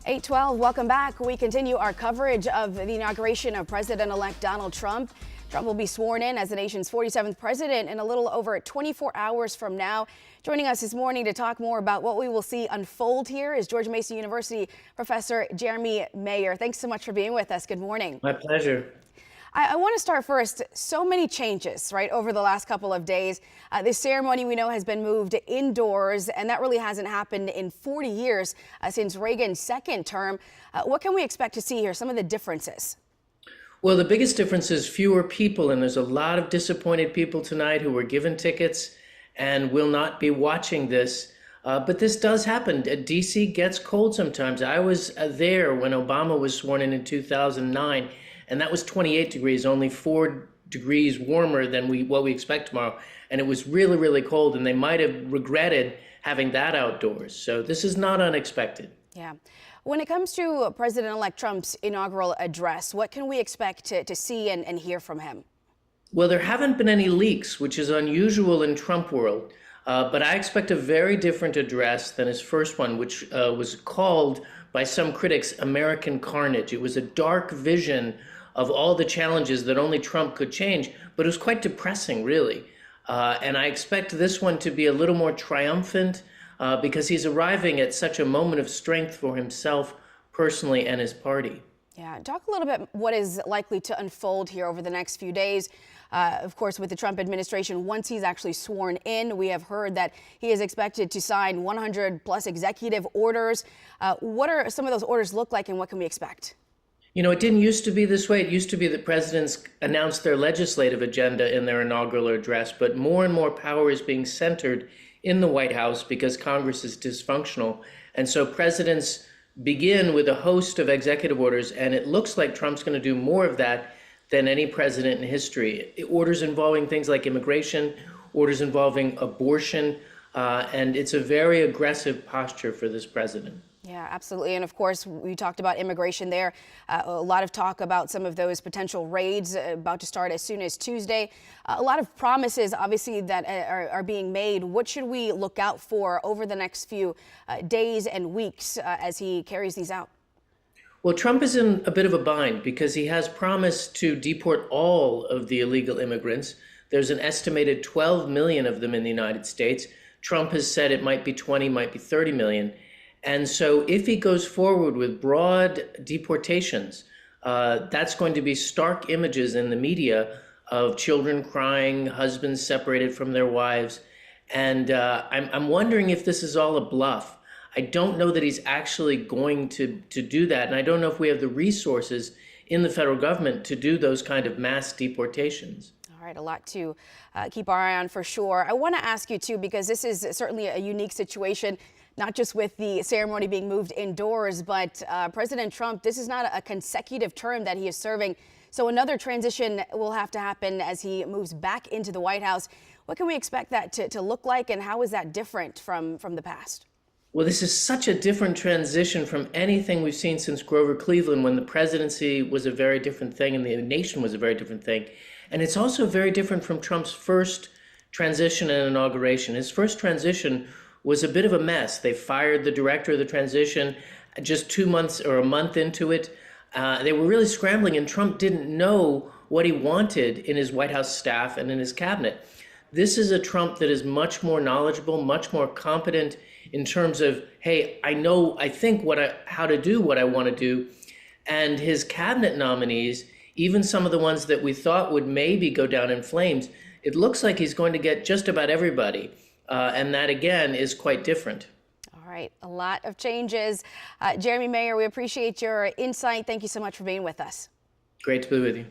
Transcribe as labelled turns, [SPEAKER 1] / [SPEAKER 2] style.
[SPEAKER 1] 8:12, welcome back. We continue our coverage of the inauguration of President-elect Donald Trump. Trump will be sworn in as the nation's 47th president in a little over 24 hours from now. Joining us this morning to talk more about what we will see unfold here is George Mason University professor Jeremy Mayer. Thanks so much for being with us. Good morning.
[SPEAKER 2] My pleasure.
[SPEAKER 1] I want to start first. So many changes, right, over the last couple of days. This ceremony we know has been moved indoors, and that really hasn't happened in 40 years since Reagan's second term. What can we expect to see here? Some of the differences.
[SPEAKER 2] Well, the biggest difference is fewer people, and there's a lot of disappointed people tonight who were given tickets and will not be watching this. But this does happen. D.C. gets cold sometimes. I was there when Obama was sworn in 2009. And that was 28 degrees, only 4 degrees warmer than what we expect tomorrow. And it was really, really cold, and they might have regretted having that outdoors. So this is not unexpected.
[SPEAKER 1] Yeah. When it comes to President-elect Trump's inaugural address, what can we expect to see and hear from him?
[SPEAKER 2] Well, there haven't been any leaks, which is unusual in Trump world. But I expect a very different address than his first one, which was called by some critics American Carnage. It was a dark vision of all the challenges that only Trump could change, but it was quite depressing, really. And I expect this one to be a little more triumphant because he's arriving at such a moment of strength for himself personally and his party.
[SPEAKER 1] Yeah, talk a little bit what is likely to unfold here over the next few days. Of course, with the Trump administration, once he's actually sworn in, we have heard that he is expected to sign 100 plus executive orders. What are some of those orders look like, and what can we expect?
[SPEAKER 2] You know, it didn't used to be this way. It used to be that presidents announced their legislative agenda in their inaugural address, but more and more power is being centered in the White House because Congress is dysfunctional. And so presidents begin with a host of executive orders, and it looks like Trump's going to do more of that than any president in history. Orders involving things like immigration, orders involving abortion, and it's a very aggressive posture for this president.
[SPEAKER 1] Yeah, absolutely. And of course, we talked about immigration there. A lot of talk about some of those potential raids about to start as soon as Tuesday. A lot of promises, obviously, that are being made. What should we look out for over the next few days and weeks as he carries these out?
[SPEAKER 2] Well, Trump is in a bit of a bind because he has promised to deport all of the illegal immigrants. There's an estimated 12 million of them in the United States. Trump has said it might be 20, might be 30 million. And so if he goes forward with broad deportations, that's going to be stark images in the media of children crying, husbands separated from their wives. And I'm wondering if this is all a bluff. I don't know that he's actually going to do that. And I don't know if we have the resources in the federal government to do those kind of mass deportations.
[SPEAKER 1] All right, a lot to keep our eye on for sure. I want to ask you, too, because this is certainly a unique situation, not just with the ceremony being moved indoors, but President Trump, this is not a consecutive term that he is serving. So another transition will have to happen as he moves back into the White House. What can we expect that to look like, and how is that different from the past?
[SPEAKER 2] Well, this is such a different transition from anything we've seen since Grover Cleveland, when the presidency was a very different thing and the nation was a very different thing. And it's also very different from Trump's first transition and inauguration. His first transition was a bit of a mess. They fired the director of the transition just 2 months or a month into it. They were really scrambling, and Trump didn't know what he wanted in his White House staff and in his cabinet. This is a Trump that is much more knowledgeable, much more competent in terms of, hey, I think how to do what I want to do. And his cabinet nominees, even some of the ones that we thought would maybe go down in flames, it looks like he's going to get just about everybody. And that, again, is quite different.
[SPEAKER 1] All right. A lot of changes. Jeremy Mayer, we appreciate your insight. Thank you so much for being with us.
[SPEAKER 2] Great to be with you.